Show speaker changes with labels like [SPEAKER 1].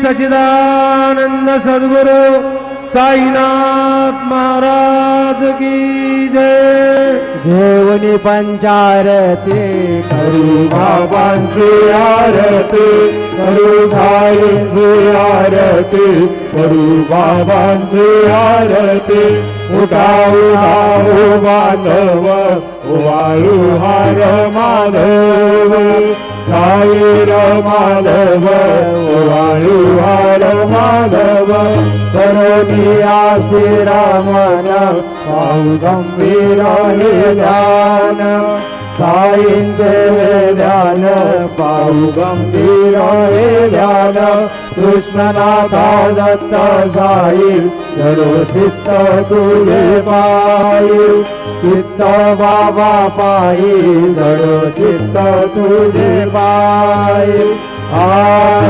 [SPEAKER 1] सच्चिदानंद सद्गुरु साईनाथ महाराज की जय।
[SPEAKER 2] घेऊनी पंचारती
[SPEAKER 3] करू बाबांची आरती, करू साईंची आरती, करू बाबांची आरती। उठा उठा ओ माधव, वाळू हार माधव, साईर माधव, वाळू हार माधव। करोनी आस्थिरा मन, पाहू गंभीर हे ध्यान, साईंचे ध्यान, पाहू गंभीर हे ध्यान। कृष्णनाथा दत्त साई, जडो चित्त तुझे पायी, चित्त बाबा पायी, जडो चित्त तुझे पायी।